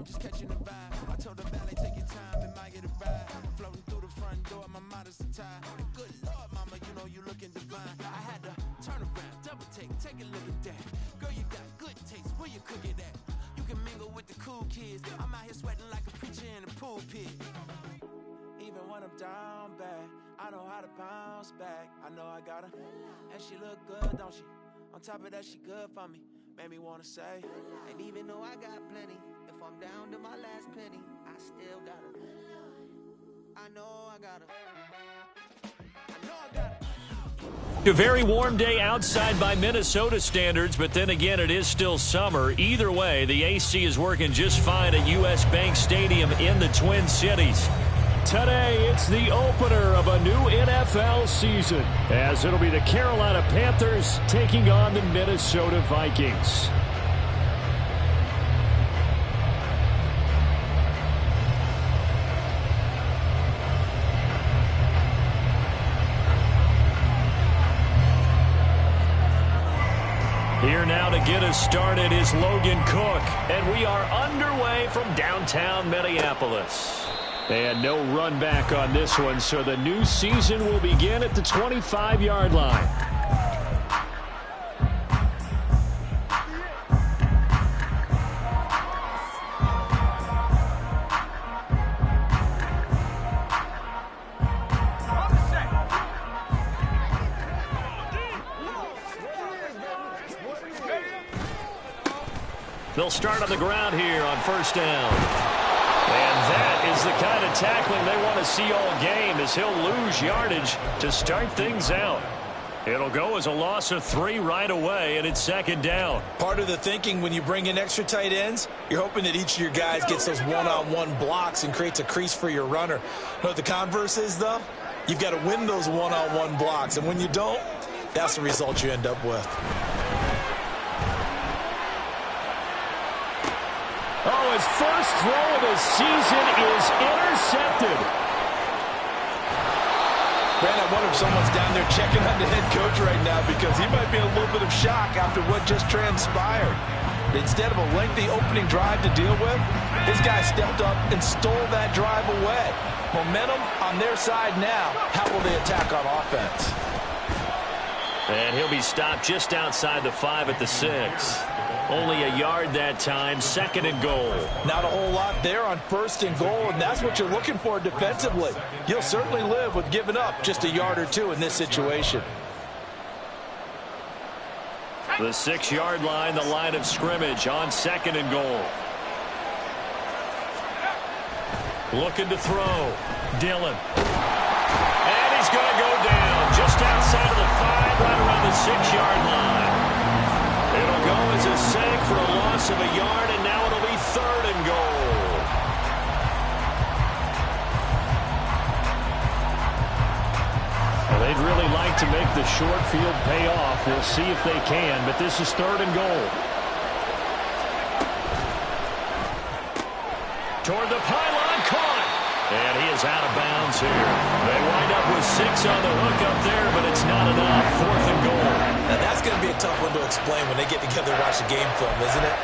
I'm just catching the vibe. I told the valet, take your time and might get a ride. Floating through the front door, my mind is tied. Good Lord, mama, you know you looking divine. I had to turn around, double take a look at that. Girl, you got good taste, where you cook it at? You can mingle with the cool kids. I'm out here sweating like a preacher in a pool pit. Even when I'm down bad, I know how to bounce back. I know I got her, and she look good, don't she? On top of that, she good for me. Made me wanna say, and even though I got plenty, if I'm down to my last penny, I still got her. I know I got her. I know I got her. A very warm day outside by Minnesota standards, but then again, it is still summer. Either way, the AC is working just fine at U.S. Bank Stadium in the Twin Cities. Today, it's the opener of a new NFL season, as it'll be the Carolina Panthers taking on the Minnesota Vikings. Here now to get us started is Logan Cook, and we are underway from downtown Minneapolis. And no run back on this one, so the new season will begin at the 25-yard line. They'll start on the ground here on first down. And that is the kind of tackling they want to see all game, as he'll lose yardage to start things out. It'll go as a loss of 3 right away, and it's second down. Part of the thinking when you bring in extra tight ends, you're hoping that each of your guys gets those one-on-one blocks and creates a crease for your runner. You know what the converse is, though? You've got to win those one-on-one blocks, and when you don't, that's the result you end up with. Oh, his first throw of the season is intercepted. Brand, I wonder if someone's down there checking on the head coach right now, because he might be in a little bit of shock after what just transpired. Instead of a lengthy opening drive to deal with, his guy stepped up and stole that drive away. Momentum on their side now. How will they attack on offense? And he'll be stopped just outside the 5 at the 6. Only a yard that time, second and goal. Not a whole lot there on first and goal, and that's what you're looking for defensively. You'll certainly live with giving up just a yard or two in this situation. The 6-yard line, the line of scrimmage on second and goal. Looking to throw. Dillon. And he's going to go down just outside of the 5, right around the 6-yard line. It'll go as a sack for a loss of a yard, and now it'll be third and goal. Well, they'd really like to make the short field pay off. We'll see if they can, but this is third and goal. Toward the pylon, caught. And he is out of bounds here. They wind up with 6 on the hook up there, but it's not enough. Fourth and goal. Now that's going to be a tough one to explain when they get together and watch the game film, isn't it?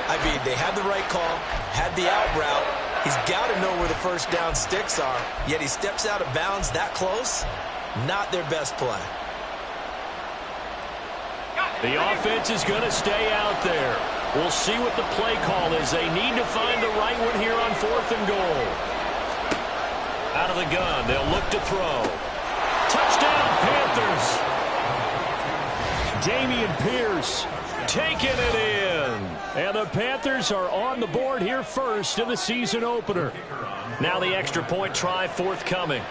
I mean, they had the right call, had the out route. He's got to know where the first down sticks are, yet he steps out of bounds that close. Not their best play. The offense is going to stay out there. We'll see what the play call is. They need to find the right one here on fourth and goal. Out of the gun, they'll look to throw. Touchdown, Panthers. Dameon Pierce taking it in. And the Panthers are on the board here first in the season opener. Now the extra point try forthcoming.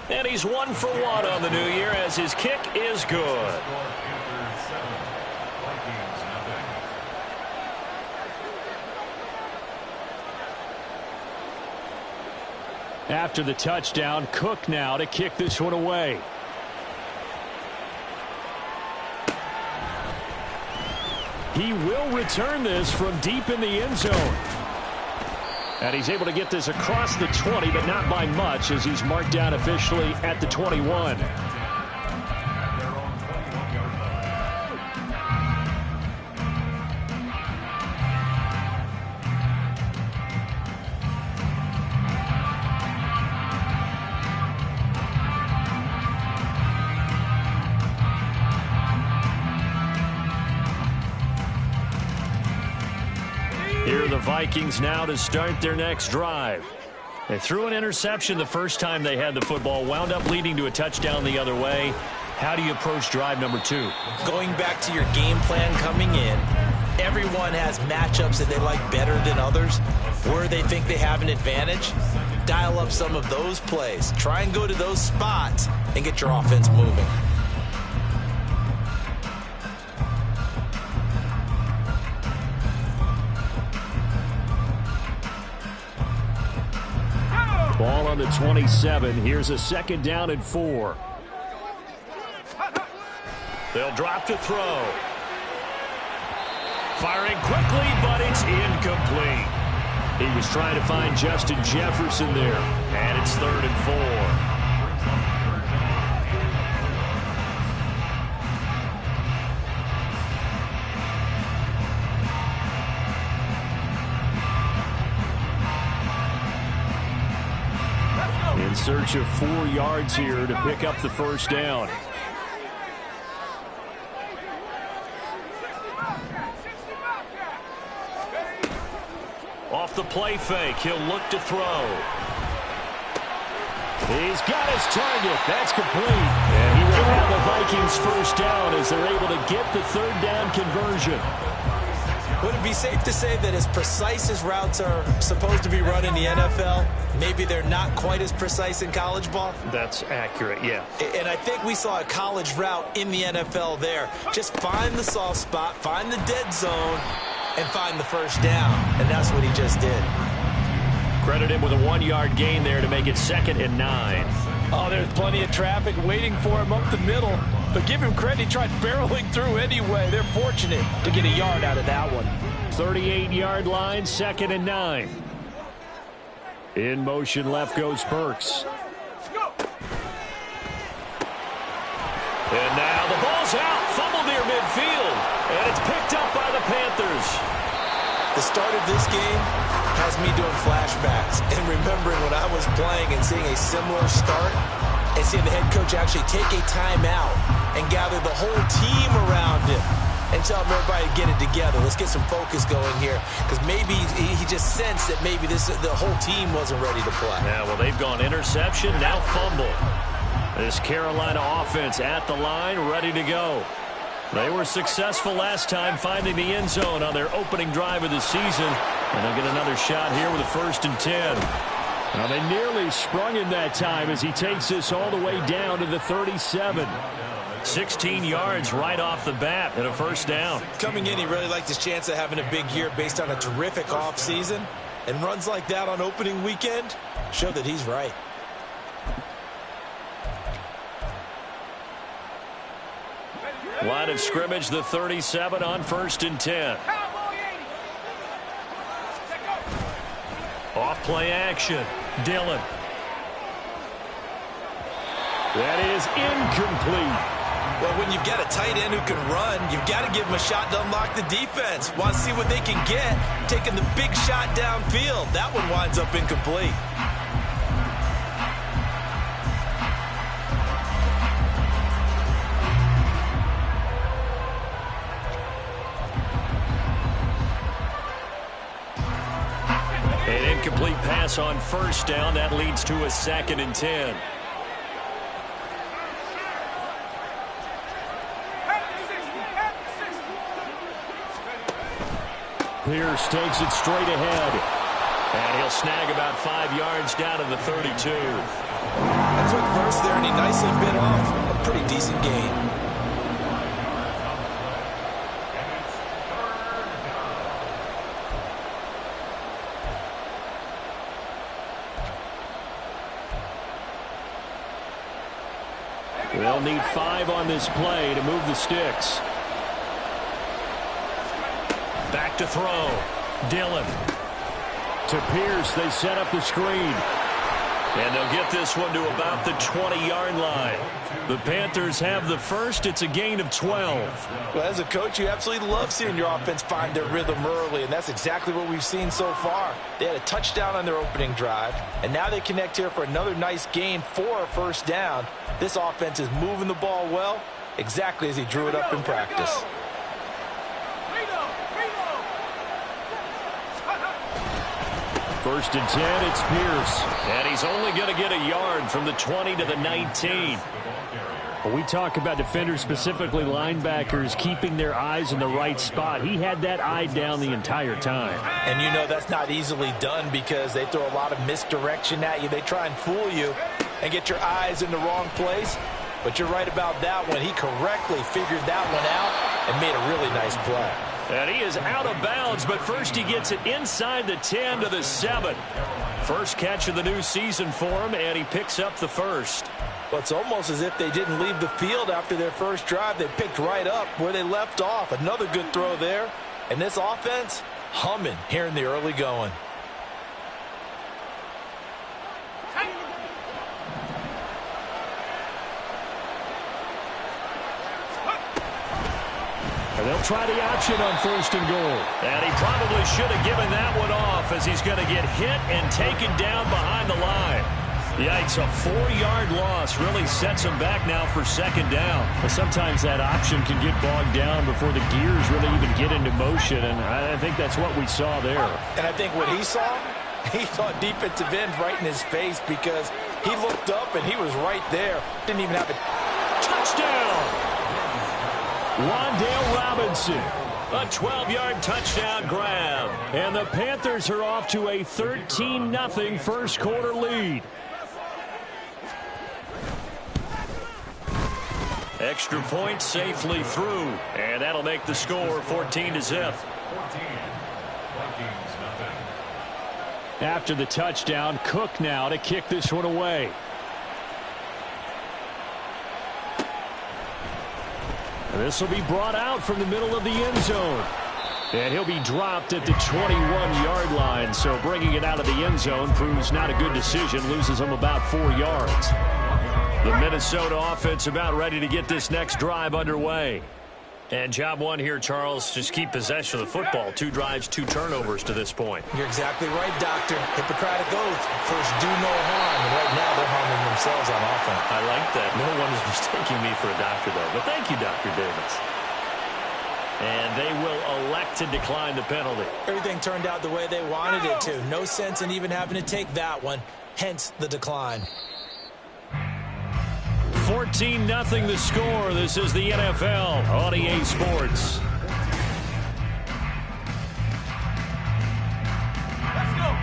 And he's 1 for 1 on the new year as his kick is good. After the touchdown, Cook now to kick this one away. He will return this from deep in the end zone. And he's able to get this across the 20, but not by much, as he's marked down officially at the 21. the Vikings now to start their next drive. They threw an interception the first time they had the football, wound up leading to a touchdown the other way. How do you approach drive number 2? Going back to your game plan coming in, everyone has matchups that they like better than others. Where they think they have an advantage, dial up some of those plays. Try and go to those spots and get your offense moving. Ball on the 27. Here's a second down and 4. They'll drop to throw. Firing quickly, but it's incomplete. He was trying to find Justin Jefferson there. And it's 3rd and 4. In search of 4 yards here to pick up the first down. Off the play fake, he'll look to throw. He's got his target. That's complete. And he will have the Vikings first down as they're able to get the 3rd down conversion. Would it be safe to say that as precise as routes are supposed to be run in the NFL, maybe they're not quite as precise in college ball? That's accurate, yeah. And I think we saw a college route in the NFL there. Just find the soft spot, find the dead zone, and find the first down. And that's what he just did. Credit him with a 1-yard gain there to make it 2nd and 9. Oh, there's plenty of traffic waiting for him up the middle. But give him credit, he tried barreling through anyway. They're fortunate to get a yard out of that one. 38-yard line, 2nd and 9. In motion left goes Burks. And now the ball's out, fumbled near midfield, and it's picked up by the Panthers. The start of this game has me doing flashbacks and remembering when I was playing and seeing a similar start and seeing the head coach actually take a timeout and gather the whole team around him and tell everybody to get it together. Let's get some focus going here, because maybe he just sensed that maybe the whole team wasn't ready to play. Yeah, well, they've gone interception, now fumble. This Carolina offense at the line, ready to go. They were successful last time finding the end zone on their opening drive of the season, and they'll get another shot here with a 1st and 10. Now they nearly sprung him that time as he takes this all the way down to the 37. 16 yards right off the bat and a first down. Coming in, he really liked his chance of having a big year based on a terrific offseason, and runs like that on opening weekend show that he's right. Line of scrimmage, the 37 on 1st and 10. Off play action. Dillon. That is incomplete. Well, when you've got a tight end who can run, you've got to give him a shot to unlock the defense. Want to see what they can get, taking the big shot downfield. That one winds up incomplete. An incomplete pass on 1st down. That leads to a 2nd and 10. Pierce takes it straight ahead. And he'll snag about 5 yards down to the 32. A quick burst there, and he nicely bit off a pretty decent gain. They'll need 5 on this play to move the sticks. Back to throw. Dillon. To Pierce, they set up the screen. And they'll get this one to about the 20-yard line. The Panthers have the first. It's a gain of 12. Well, as a coach, you absolutely love seeing your offense find their rhythm early, and that's exactly what we've seen so far. They had a touchdown on their opening drive, and now they connect here for another nice gain for a first down. This offense is moving the ball well, exactly as he drew it up in practice. First and 10, it's Pierce. And he's only going to get a yard from the 20 to the 19. When we talk about defenders, specifically linebackers, keeping their eyes in the right spot, he had that eye down the entire time. And you know that's not easily done because they throw a lot of misdirection at you. They try and fool you and get your eyes in the wrong place. But you're right about that one. He correctly figured that one out and made a really nice play. And he is out of bounds, but first he gets it inside the 10 to the 7. First catch of the new season for him, and he picks up the first. Well, it's almost as if they didn't leave the field after their first drive. They picked right up where they left off. Another good throw there. And this offense, humming here in the early going. And they'll try the option on first and goal. And he probably should have given that one off as he's going to get hit and taken down behind the line. Yikes, a 4-yard loss really sets him back now for second down. But sometimes that option can get bogged down before the gears really even get into motion, and I think that's what we saw there. And I think what he saw defensive end right in his face because he looked up and he was right there. Didn't even have a touchdown. Wan'Dale Robinson, a 12-yard touchdown grab. And the Panthers are off to a 13-0 first quarter lead. Extra point safely through, and that'll make the score 14-0. After the touchdown, Cook now to kick this one away. This will be brought out from the middle of the end zone. And he'll be dropped at the 21-yard line, so bringing it out of the end zone proves not a good decision, loses him about 4 yards. The Minnesota offense about ready to get this next drive underway. And job one here, Charles, just keep possession of the football. 2 drives, 2 turnovers to this point. You're exactly right, Doctor. Hippocratic oath. First, do no harm. And right now, they're harming themselves on offense. I like that. No one is mistaking me for a doctor, though. But thank you, Dr. Davis. And they will elect to decline the penalty. Everything turned out the way they wanted it to. No sense in even having to take that one. Hence the decline. 14-0 the score. This is the NFL on EA Sports.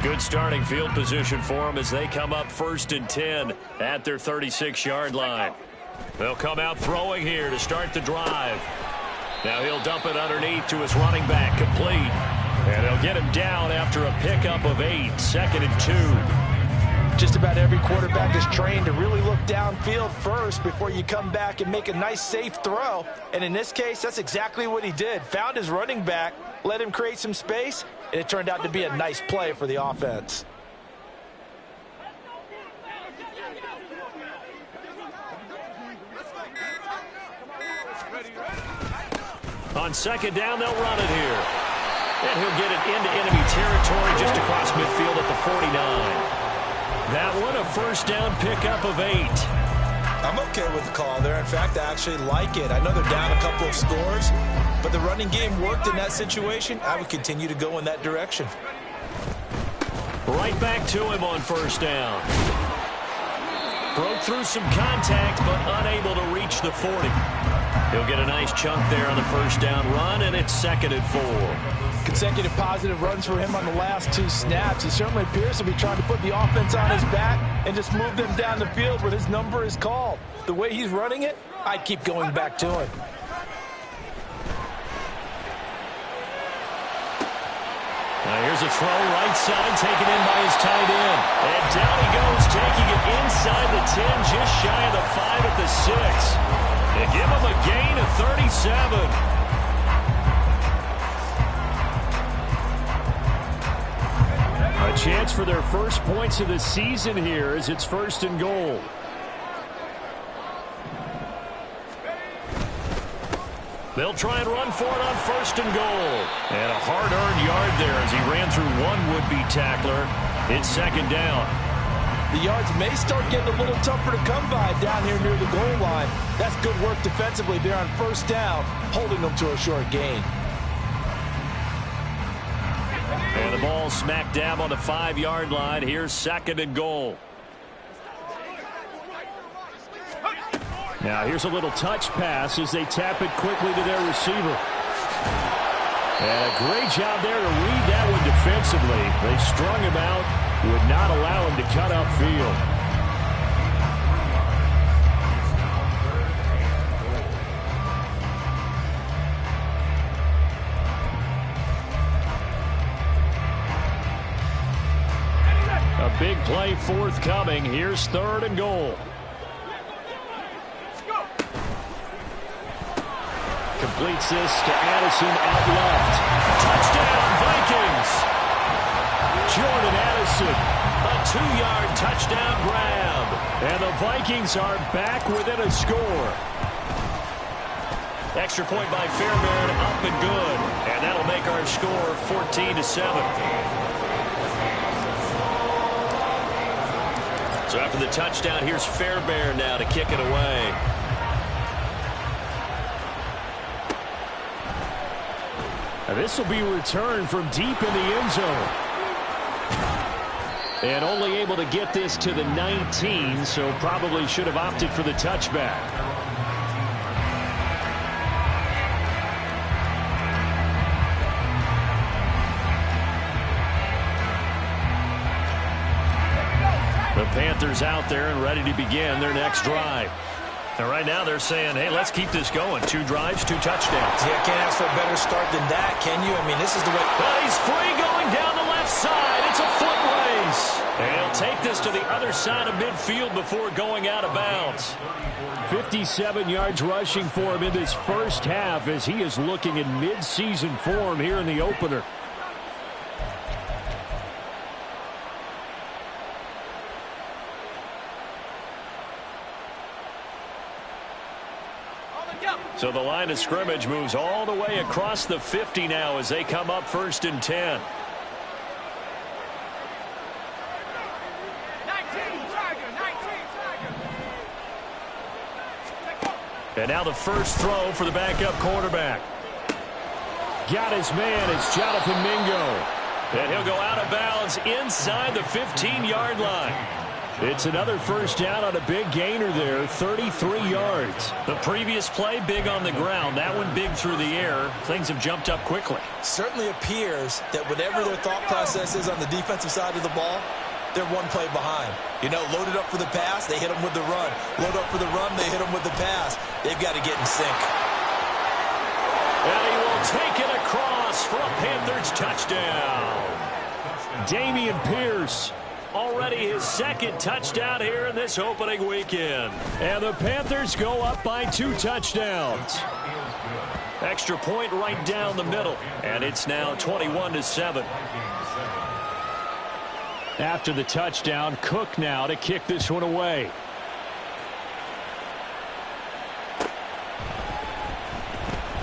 Good starting field position for them as they come up first and 10 at their 36-yard line. They'll come out throwing here to start the drive. Now he'll dump it underneath to his running back, complete. And they'll get him down after a pickup of 8, 2nd and 2. Just about every quarterback is trained to really look downfield first before you come back and make a nice, safe throw. And in this case, that's exactly what he did. Found his running back, let him create some space, and it turned out to be a nice play for the offense. On second down, they'll run it here. And he'll get it into enemy territory just across midfield at the 49. That one, a first down pickup of 8. I'm okay with the call there. In fact, I actually like it. I know they're down a couple of scores, but the running game worked in that situation. I would continue to go in that direction. Right back to him on first down. Broke through some contact, but unable to reach the 40. He'll get a nice chunk there on the first down run, and it's 2nd and 4. Consecutive positive runs for him on the last 2 snaps. He certainly appears to be trying to put the offense on his back and just move them down the field when his number is called. The way he's running it, I'd keep going back to him. Now here's a throw right side, taken in by his tight end. And down he goes, taking it inside the 10, just shy of the 5 at the 6. They give him a gain of 37. A chance for their first points of the season here as it's 1st and goal. They'll try and run for it on 1st and goal. And a hard-earned yard there as he ran through one would-be tackler. It's 2nd down. The yards may start getting a little tougher to come by down here near the goal line. That's good work defensively there on 1st down, holding them to a short gain. And the ball smack dab on the 5-yard line. Here's 2nd and goal. Now here's a little touch pass as they tap it quickly to their receiver. And a great job there to read that one defensively. They strung him out, would not allow him to cut upfield. A big play forthcoming. Here's 3rd and goal. Completes this to Addison out left. Touchdown, Vikings! Jordan Addison, a 2-yard touchdown grab. And the Vikings are back within a score. Extra point by Fairbairn, up and good. And that'll make our score 14-7. So after the touchdown, here's Fairbairn now to kick it away. Now this will be returned from deep in the end zone. And only able to get this to the 19, so probably should have opted for the touchback. The Panthers out there and ready to begin their next drive. And right now they're saying, hey, let's keep this going. 2 drives, 2 touchdowns. Yeah, can't ask for a better start than that, can you? I mean, this is the way. But he's free going down the left side. It's a foot race. And he'll take this to the other side of midfield before going out of bounds. 57 yards rushing for him in this first half as he is looking in mid-season form here in the opener. So the line of scrimmage moves all the way across the 50 now as they come up 1st and 10. And now the first throw for the backup quarterback. Got his man. It's Jonathan Mingo. And he'll go out of bounds inside the 15-yard line. It's another first down on a big gainer there, 33 yards. The previous play, big on the ground. That one big through the air. Things have jumped up quickly. Certainly appears that whatever their thought process is on the defensive side of the ball, they're one play behind. You know, loaded up for the pass, they hit them with the run. Load up for the run, they hit them with the pass. They've got to get in sync. And he will take it across for a Panthers touchdown. Dameon Pierce. Already his 2nd touchdown here in this opening weekend. And the Panthers go up by 2 touchdowns. Extra point right down the middle. And it's now 21-7. After the touchdown, Cook now to kick this one away.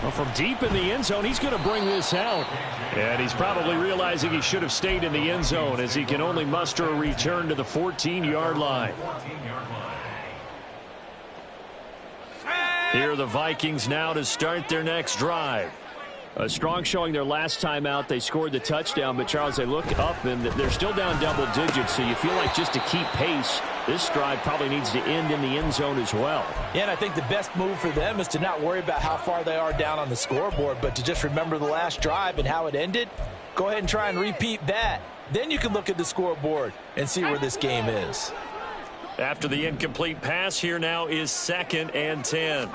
Well, from deep in the end zone, he's going to bring this out. And he's probably realizing he should have stayed in the end zone as he can only muster a return to the 14-yard line. Here are the Vikings now to start their next drive. A strong showing their last time out. They scored the touchdown, but Charles, they look up and they're still down double digits, so you feel like just to keep pace, this drive probably needs to end in the end zone as well. Yeah, and I think the best move for them is to not worry about how far they are down on the scoreboard, but to just remember the last drive and how it ended. Go ahead and try and repeat that. Then you can look at the scoreboard and see where this game is. After the incomplete pass, here now is 2nd and 10.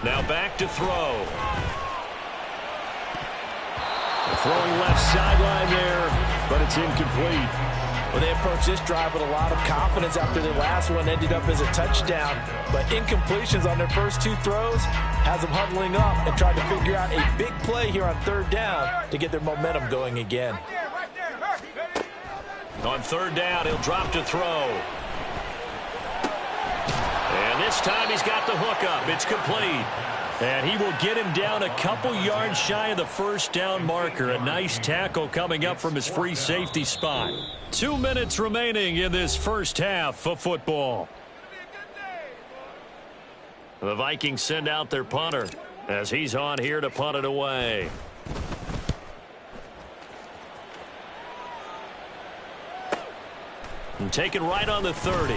Now back to throw. Throwing left sideline there, but it's incomplete. Well, they approached this drive with a lot of confidence after their last one ended up as a touchdown. But incompletions on their first 2 throws has them huddling up and trying to figure out a big play here on 3rd down to get their momentum going again. On 3rd down, he'll drop to throw. And this time he's got the hook up. It's complete. And he will get him down a couple yards shy of the first down marker. A nice tackle coming up from his free safety spot. 2 minutes remaining in this first half of football. The Vikings send out their punter as he's on here to punt it away. And taken right on the 30.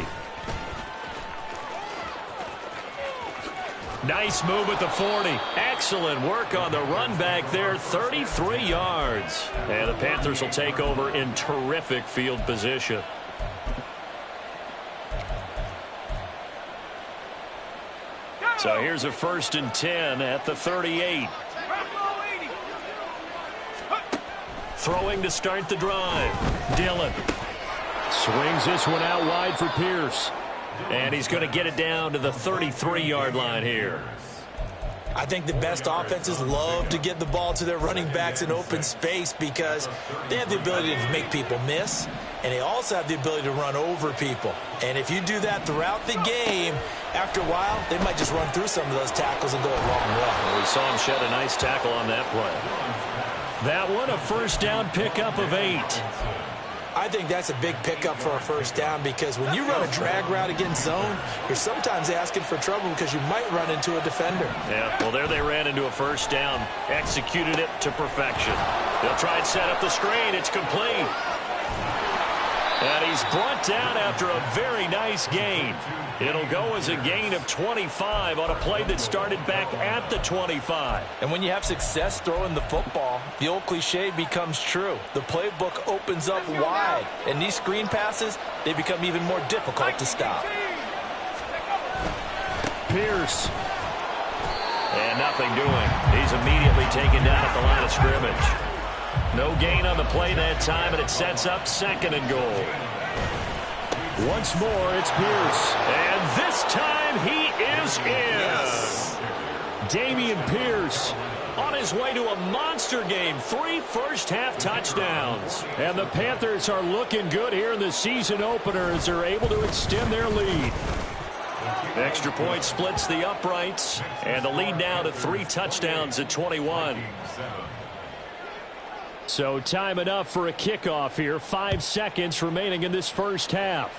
Nice move at the 40. Excellent work on the run back there. 33 yards. And the Panthers will take over in terrific field position. So here's a 1st and 10 at the 38. Throwing to start the drive. Dillon swings this one out wide for Pierce. And he's going to get it down to the 33-yard line here. I think the best offenses love to get the ball to their running backs in open space because they have the ability to make people miss, and they also have the ability to run over people. And if you do that throughout the game, after a while, they might just run through some of those tackles and go a long way. Well, we saw him shed a nice tackle on that play. That one, a first down pickup of 8. I think that's a big pickup for a first down because when you run a drag route against zone, you're sometimes asking for trouble because you might run into a defender. Yeah, well, there they ran into a first down. Executed it to perfection. They'll try and set up the screen. It's complete. And he's brought down after a very nice gain. It'll go as a gain of 25 on a play that started back at the 25. And when you have success throwing the football, the old cliche becomes true. The playbook opens up wide, and these screen passes, they become even more difficult to stop. Pierce. And nothing doing. He's immediately taken down at the line of scrimmage. No gain on the play that time, and it sets up 2nd and goal. Once more, it's Pierce. And this time, he is in. Yes. Dameon Pierce on his way to a monster game. 3 first-half touchdowns. And the Panthers are looking good here in the season opener as they're able to extend their lead. Extra point splits the uprights, and the lead now to 3 touchdowns at 21. So time enough for a kickoff here. 5 seconds remaining in this first half.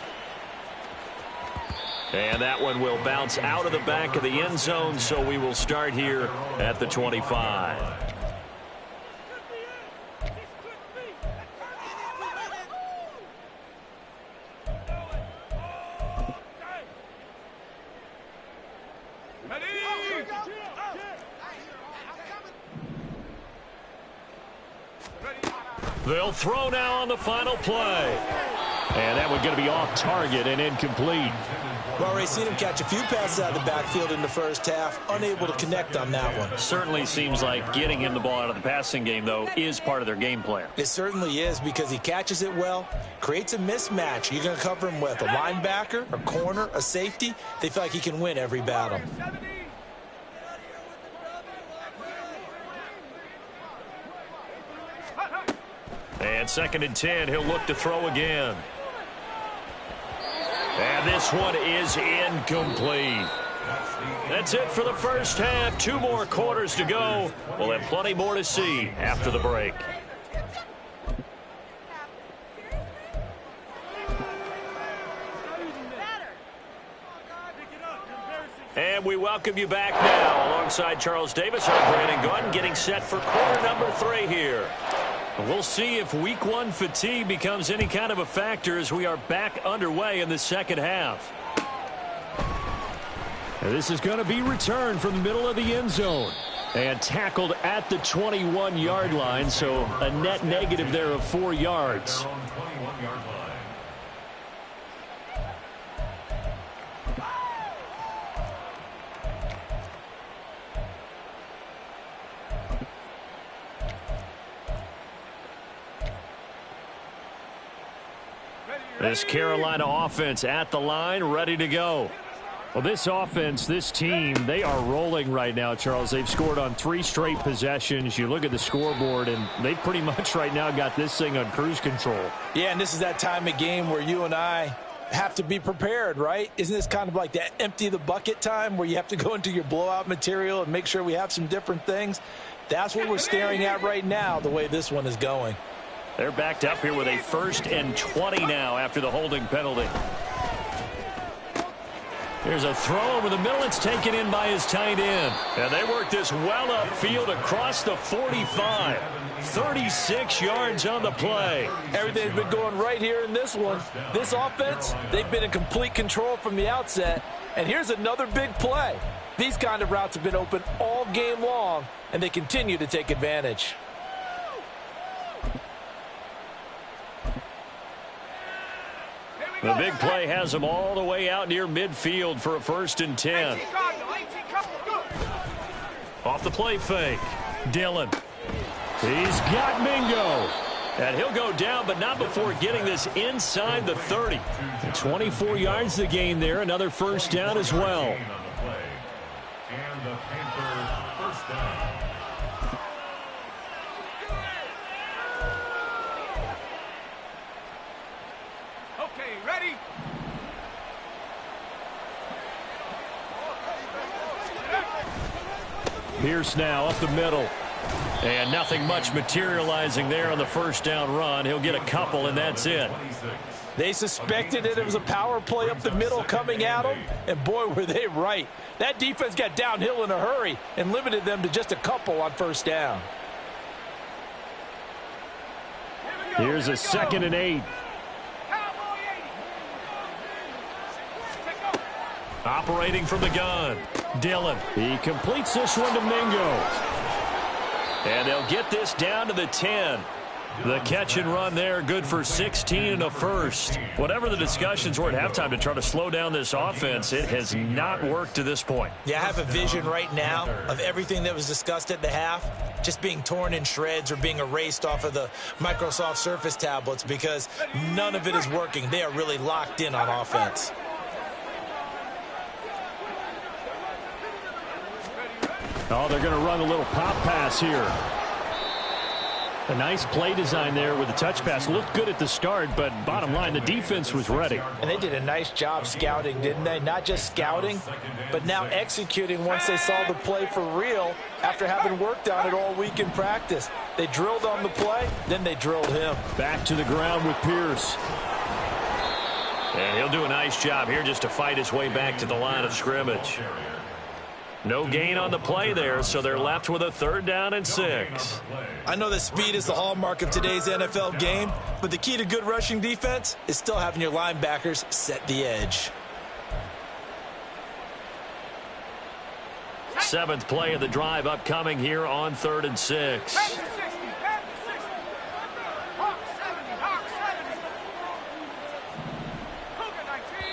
And that one will bounce out of the back of the end zone, so we will start here at the 25. They'll throw now on the final play. And that one going to be off target and incomplete. We've already seen him catch a few passes out of the backfield in the first half, unable to connect on that one. Certainly seems like getting him the ball out of the passing game, though, is part of their game plan. It certainly is because he catches it well, creates a mismatch. You're going to cover him with a linebacker, a corner, a safety. They feel like he can win every battle. And 2nd and 10, he'll look to throw again. And this one is incomplete. That's it for the first half. 2 more quarters to go. We'll have plenty more to see after the break. And we welcome you back now alongside Charles Davis. I'm Brandon Gaudin getting set for quarter number 3 here. We'll see if week 1 fatigue becomes any kind of a factor as we are back underway in the second half. And this is going to be returned from the middle of the end zone and tackled at the 21-yard line, so a net negative there of 4 yards. This Carolina offense at the line, ready to go. Well, this offense, this team, they are rolling right now, Charles. They've scored on 3 straight possessions. You look at the scoreboard, and they pretty much right now got this thing on cruise control. Yeah, and this is that time of game where you and I have to be prepared, right? Isn't this kind of like that empty the bucket time where you have to go into your blowout material and make sure we have some different things? That's what we're staring at right now, the way this one is going. They're backed up here with a 1st and 20 now after the holding penalty. There's a throw over the middle. It's taken in by his tight end. And they work this well upfield across the 45. 36 yards on the play. Everything's been going right here in this one. This offense, they've been in complete control from the outset. And here's another big play. These kind of routes have been open all game long, and they continue to take advantage. The big play has them all the way out near midfield for a 1st and 10. Off the play fake. Dillon. He's got Mingo. And he'll go down, but not before getting this inside the 30. 24 yards to gain there. Another 1st down as well. And the Panthers' 1st down. Pierce now up the middle. And nothing much materializing there on the 1st down run. He'll get a couple, and that's it. They suspected that it was a power play up the middle coming at them, and boy, were they right. That defense got downhill in a hurry and limited them to just a couple on 1st down. Here's a 2nd and 8. Operating from the gun. Dillon. He completes this one to Mingo. And they'll get this down to the 10. The catch and run there, good for 16 and a 1st. Whatever the discussions were at halftime to try to slow down this offense, it has not worked to this point. Yeah, I have a vision right now of everything that was discussed at the half just being torn in shreds or being erased off of the Microsoft Surface tablets because none of it is working. They are really locked in on offense. Oh, they're going to run a little pop pass here. A nice play design there with the touch pass. Looked good at the start, but bottom line, the defense was ready. And they did a nice job scouting, didn't they? Not just scouting, but now executing once they saw the play for real after having worked on it all week in practice. They drilled on the play, then they drilled him. Back to the ground with Pierce. And he'll do a nice job here just to fight his way back to the line of scrimmage. No gain on the play there, so they're left with a 3rd down and 6. I know that speed is the hallmark of today's NFL game, but the key to good rushing defense is still having your linebackers set the edge. 7th play of the drive upcoming here on 3rd and 6.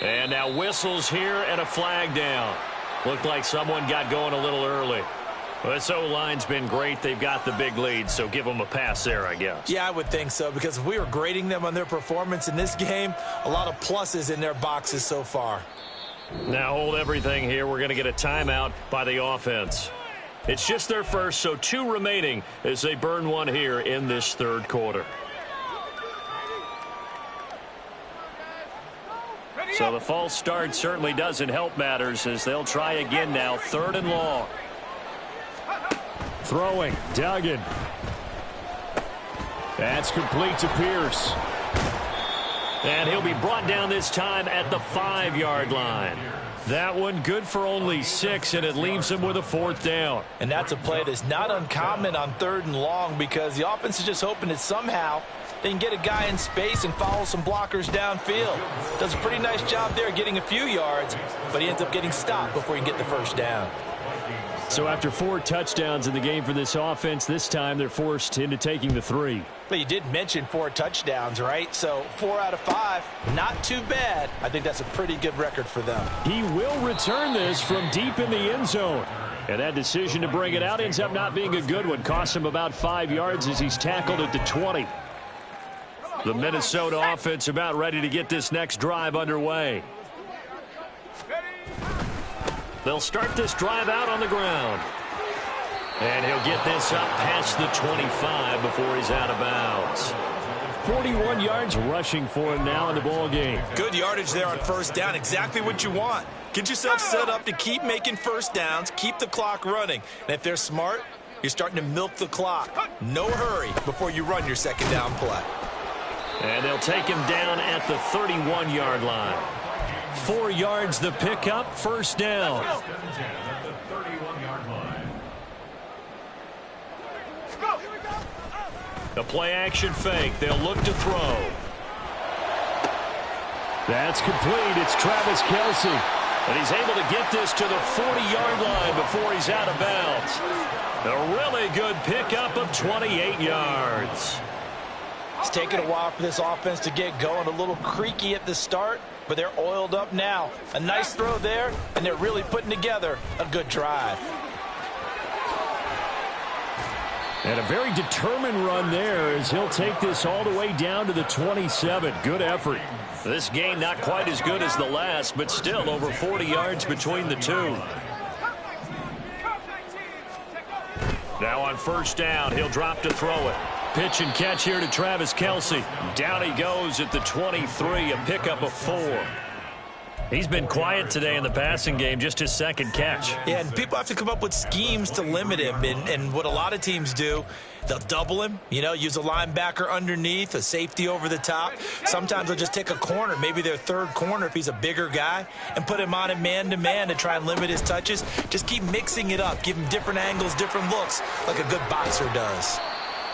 And now whistles here and a flag down. Looked like someone got going a little early. Well, this O-line's been great. They've got the big lead, so give them a pass there, I guess. Yeah, I would think so, because if we were grading them on their performance in this game, a lot of pluses in their boxes so far. Now hold everything here. We're going to get a timeout by the offense. It's just their first, so 2 remaining as they burn one here in this 3rd quarter. So the false start certainly doesn't help matters as they'll try again now. 3rd and long. Throwing. Duggan. That's complete to Pierce. And he'll be brought down this time at the 5-yard line. That one good for only 6, and it leaves him with a 4th down. And that's a play that's not uncommon on 3rd and long because the offense is just hoping that somehow they can get a guy in space and follow some blockers downfield. Does a pretty nice job there getting a few yards, but he ends up getting stopped before he can get the 1st down. So after 4 touchdowns in the game for this offense, this time they're forced into taking the 3. But you did mention 4 touchdowns, right? So 4 out of 5, not too bad. I think that's a pretty good record for them. He will return this from deep in the end zone. And that decision to bring it out ends up not being a good one. Costs him about 5 yards as he's tackled at the 20. The Minnesota offense about ready to get this next drive underway. They'll start this drive out on the ground. And he'll get this up past the 25 before he's out of bounds. 41 yards rushing for him now in the ball game. Good yardage there on 1st down. Exactly what you want. Get yourself set up to keep making 1st downs, keep the clock running. And if they're smart, you're starting to milk the clock. No hurry before you run your 2nd down play. And they'll take him down at the 31-yard line. 4 yards the pickup, first down. First and 10 at the 31-yard line. The play-action fake. They'll look to throw. That's complete. It's Travis Kelce. And he's able to get this to the 40-yard line before he's out of bounds. A really good pickup of 28 yards. It's taken a while for this offense to get going. A little creaky at the start, but they're oiled up now. A nice throw there, and they're really putting together a good drive. And a very determined run there as he'll take this all the way down to the 27. Good effort. This game not quite as good as the last, but still over 40 yards between the two. Now on first down, he'll drop to throw it. Pitch and catch here to Travis Kelce. Down he goes at the 23, a pickup of 4. He's been quiet today in the passing game, just his second catch. Yeah, and people have to come up with schemes to limit him. And what a lot of teams do, they'll double him, use a linebacker underneath, a safety over the top. Sometimes they'll just take a corner, maybe their third corner if he's a bigger guy, and put him on a man-to-man to try and limit his touches. Just keep mixing it up, give him different angles, different looks, like a good boxer does.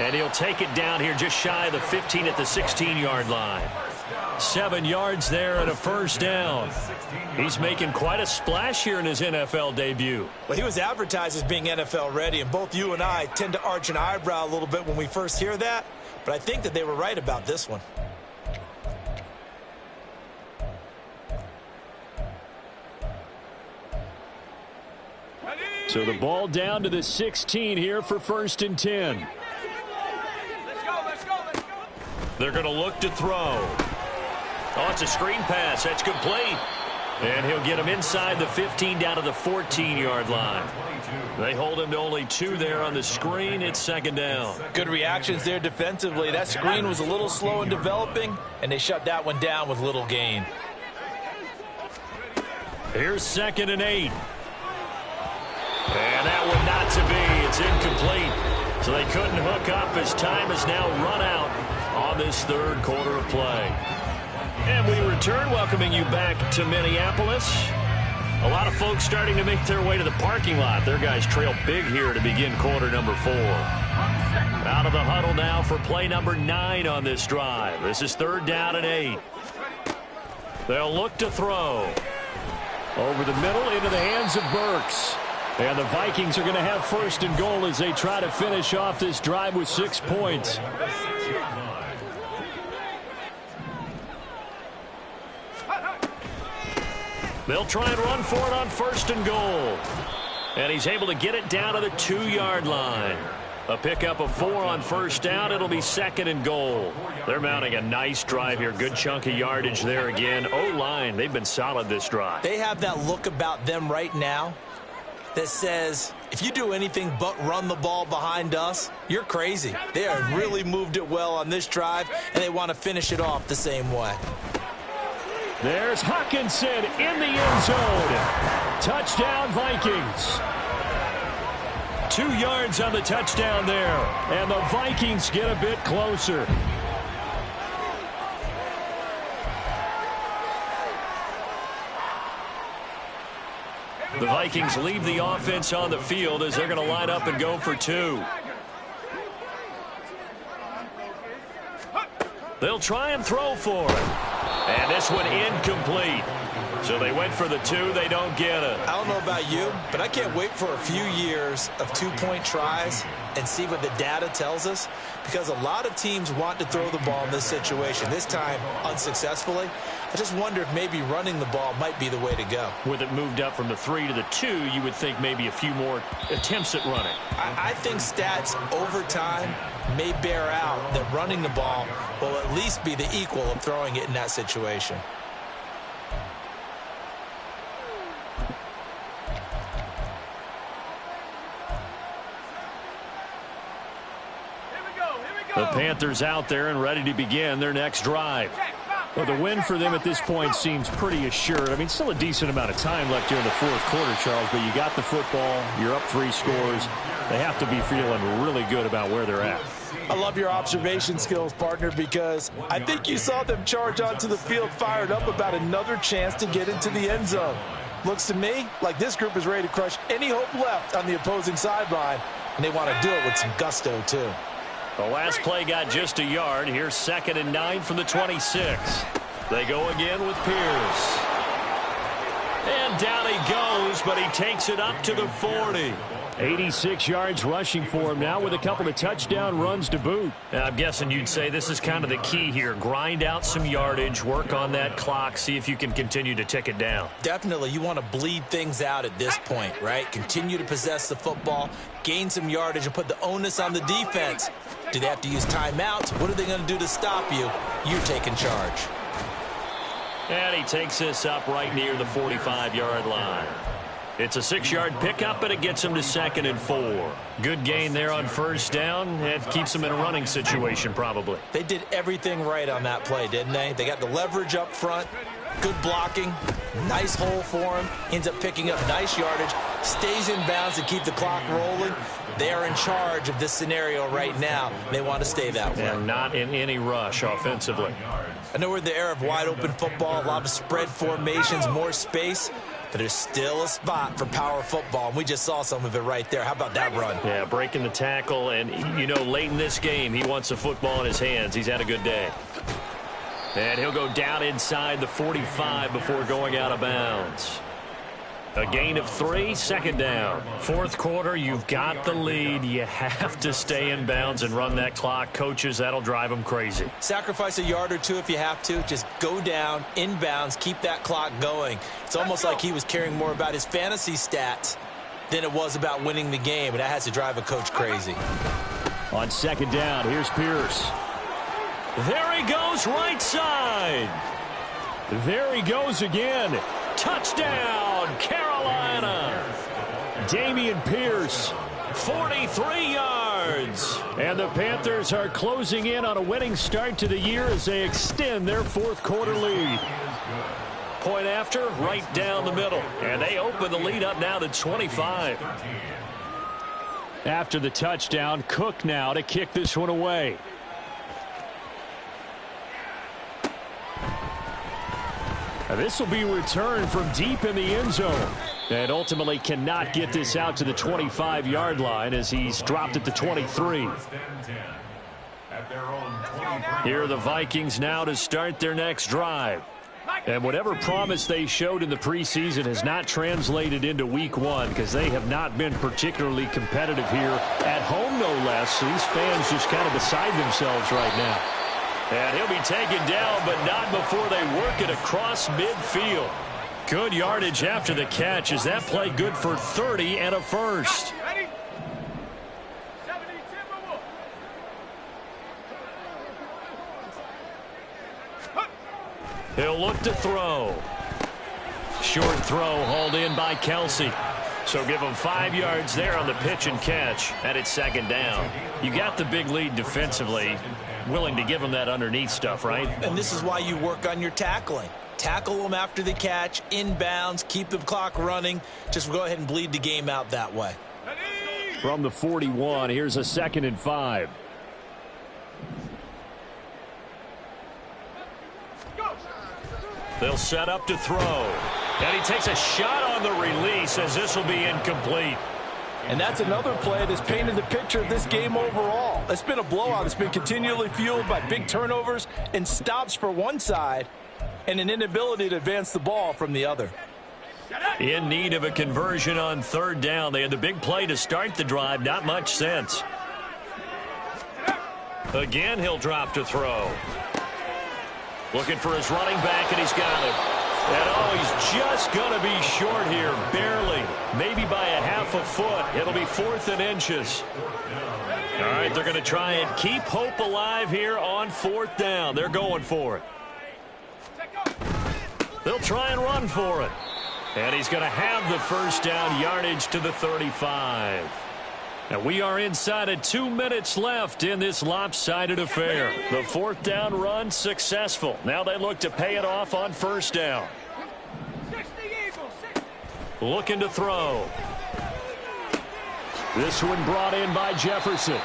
And he'll take it down here just shy of the 15 at the 16-yard line. 7 yards there and a first down. He's making quite a splash here in his NFL debut. Well, he was advertised as being NFL ready, and both you and I tend to arch an eyebrow a little bit when we first hear that, but I think that they were right about this one. So the ball down to the 16 here for first and 10. They're going to look to throw. Oh, it's a screen pass. That's complete. And he'll get him inside the 15 down to the 14-yard line. They hold him to only 2 there on the screen. It's second down. Good reactions there defensively. That screen was a little slow in developing, and they shut that one down with little gain. Here's second and 8. And that one not to be. It's incomplete. So they couldn't hook up as time is now run out on this third quarter of play. And we return, welcoming you back to Minneapolis. A lot of folks starting to make their way to the parking lot. Their guys trail big here to begin quarter number 4. Out of the huddle now for play number 9 on this drive. This is third down and 8. They'll look to throw. Over the middle into the hands of Burks. And the Vikings are going to have first and goal as they try to finish off this drive with 6 points. They'll try and run for it on first and goal. And he's able to get it down to the 2-yard line. A pickup of 4 on first down. It'll be second and goal. They're mounting a nice drive here. Good chunk of yardage there again. O-line, they've been solid this drive. They have that look about them right now that says, if you do anything but run the ball behind us, you're crazy. They have really moved it well on this drive, and they want to finish it off the same way. There's Hockenson in the end zone. Touchdown, Vikings. 2 yards on the touchdown there. And the Vikings get a bit closer. The Vikings leave the offense on the field as they're going to line up and go for 2. They'll try and throw for it. And this one incomplete. So they went for the 2. They don't get it. I don't know about you, but I can't wait for a few years of 2-point tries and see what the data tells us, because a lot of teams want to throw the ball in this situation. This time, unsuccessfully. I just wonder if maybe running the ball might be the way to go. With it moved up from the 3 to the 2, you would think maybe a few more attempts at running. I think stats over time may bear out that running the ball will at least be the equal of throwing it in that situation. The Panthers out there and ready to begin their next drive. Well, the win for them at this point seems pretty assured. I mean, still a decent amount of time left here in the fourth quarter, Charles, but you got the football, you're up 3 scores. They have to be feeling really good about where they're at. I love your observation skills, partner, because I think you saw them charge onto the field fired up about another chance to get into the end zone. Looks to me like this group is ready to crush any hope left on the opposing sideline, and they want to do it with some gusto, too. The last play got just a yard. Here's 2nd and 9 from the 26. They go again with Pierce. And down he goes, but he takes it up to the 40. 86 yards rushing for him now with a couple of touchdown runs to boot. I'm guessing you'd say this is kind of the key here. Grind out some yardage, work on that clock, see if you can continue to tick it down. Definitely, you want to bleed things out at this point, right? Continue to possess the football, gain some yardage, and put the onus on the defense. Do they have to use timeouts? What are they going to do to stop you? You're taking charge. And he takes this up right near the 45-yard line. It's a 6-yard pickup, and it gets him to 2nd and 4. Good gain there on 1st down. It keeps him in a running situation, probably. They did everything right on that play, didn't they? They got the leverage up front, good blocking, nice hole for him, ends up picking up nice yardage, stays in bounds to keep the clock rolling. They are in charge of this scenario right now. They want to stay that way. And not in any rush offensively. I know we're in the era of wide-open football, a lot of spread formations, more space. But there's still a spot for power football, and we just saw some of it right there. How about that run? Yeah, breaking the tackle, and, you know, late in this game, he wants the football in his hands. He's had a good day. And he'll go down inside the 45 before going out of bounds. A gain of 3, 2nd down. Fourth quarter, you've got the lead. You have to stay in bounds and run that clock. Coaches, that'll drive them crazy. Sacrifice a yard or two if you have to. Just go down, in bounds, keep that clock going. It's almost like he was caring more about his fantasy stats than it was about winning the game, and that has to drive a coach crazy. On 2nd down, here's Pierce. There he goes, right side. There he goes again. Touchdown, Carolina. Dameon Pierce, 43 yards. And the Panthers are closing in on a winning start to the year as they extend their fourth quarter lead. Point after, right down the middle. And they open the lead up now to 25. After the touchdown, Cook now to kick this one away. This will be returned from deep in the end zone. And ultimately cannot get this out to the 25-yard line as he's dropped at the 23. Here are the Vikings now to start their next drive. And whatever promise they showed in the preseason has not translated into week 1 because they have not been particularly competitive here at home, no less. These fans just kind of beside themselves right now. And he'll be taken down, but not before they work it across midfield. Good yardage after the catch. Is that play good for 30 and a first? He'll look to throw. Short throw hauled in by Kelsey. So give him 5 yards there on the pitch and catch. And it's 2nd down. You got the big lead defensively. Willing to give him that underneath stuff, right? And this is why you work on your tackling. Tackle them after the catch, inbounds, keep the clock running. Just go ahead and bleed the game out that way. From the 41, here's a 2nd and 5. They'll set up to throw. And he takes a shot on the release as this will be incomplete. And that's another play that's painted the picture of this game overall. It's been a blowout. It's been continually fueled by big turnovers and stops for one side and an inability to advance the ball from the other. In need of a conversion on 3rd down. They had the big play to start the drive. Not much sense. Again, he'll drop to throw. Looking for his running back, and he's got it. And, oh, he's just going to be short here, barely. Maybe by a half a foot. It'll be 4th and inches. All right, they're going to try and keep hope alive here on 4th down. They're going for it. They'll try and run for it. And he's going to have the 1st down, yardage to the 35. And we are inside of 2 minutes left in this lopsided affair. The fourth down run successful. Now they look to pay it off on first down. Looking to throw. This one brought in by Jefferson.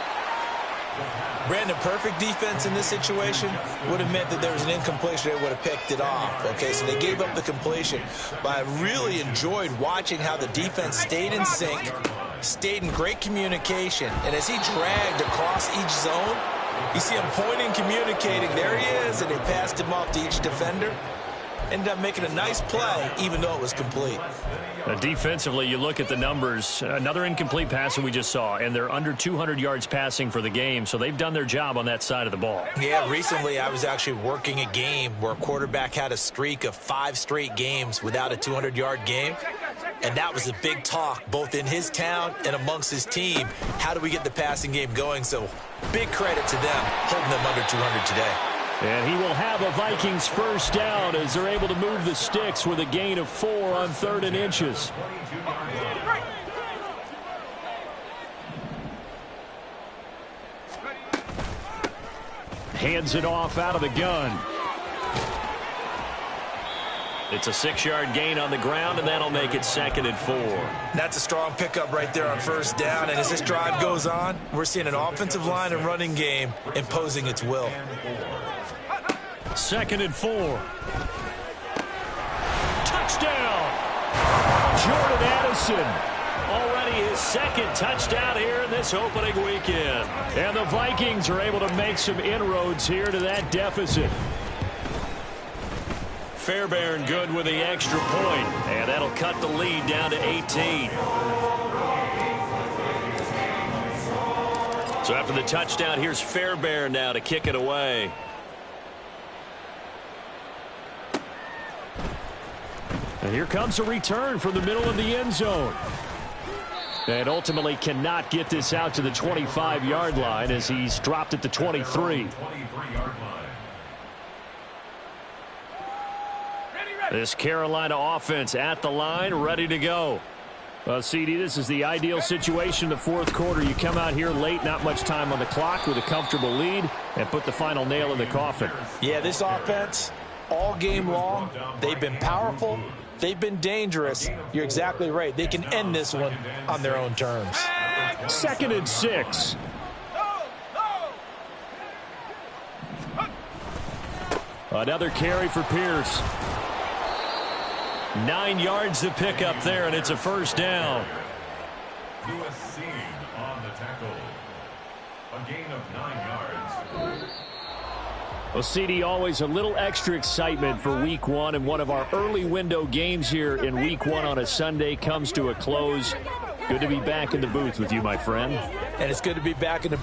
Brandon, perfect defense in this situation would have meant that there was an incompletion. They would have picked it off. Okay, so they gave up the completion. But I really enjoyed watching how the defense stayed in sync, stayed in great communication. And as he dragged across each zone, you see him pointing, communicating. There he is, and they passed him off to each defender. Ended up making a nice play, even though it was complete. Defensively, you look at the numbers. Another incomplete pass that we just saw, and they're under 200 yards passing for the game, so they've done their job on that side of the ball. Yeah, recently I was actually working a game where a quarterback had a streak of 5 straight games without a 200-yard game, and that was a big talk, both in his town and amongst his team. How do we get the passing game going? So big credit to them holding them under 200 today. And he will have a Vikings first down as they're able to move the sticks with a gain of 4 on 3rd and inches. Hands it off out of the gun. It's a 6-yard gain on the ground, and that'll make it 2nd and 4. That's a strong pickup right there on first down. And as this drive goes on, we're seeing an offensive line and running game imposing its will. 2nd and 4. Touchdown! Jordan Addison. Already his 2nd touchdown here in this opening weekend. And the Vikings are able to make some inroads here to that deficit. Fairbairn good with the extra point. And that'll cut the lead down to 18. So after the touchdown, here's Fairbairn now to kick it away. And here comes a return from the middle of the end zone. And ultimately cannot get this out to the 25-yard line as he's dropped at the 23. This Carolina offense at the line, ready to go. Well, CD, this is the ideal situation in the fourth quarter. You come out here late, not much time on the clock with a comfortable lead, and put the final nail in the coffin. Yeah, this offense, all game long, they've been powerful. They've been dangerous. You're exactly right. They can end this one on their own terms. 2nd and 6. Another carry for Pierce. 9 yards to pick up there, and it's a first down. USC on the tackle. A gain of 9 yards. Well, CD, always a little extra excitement for Week 1, and one of our early window games here in Week 1 on a Sunday comes to a close. Good to be back in the booth with you, my friend. And it's good to be back in the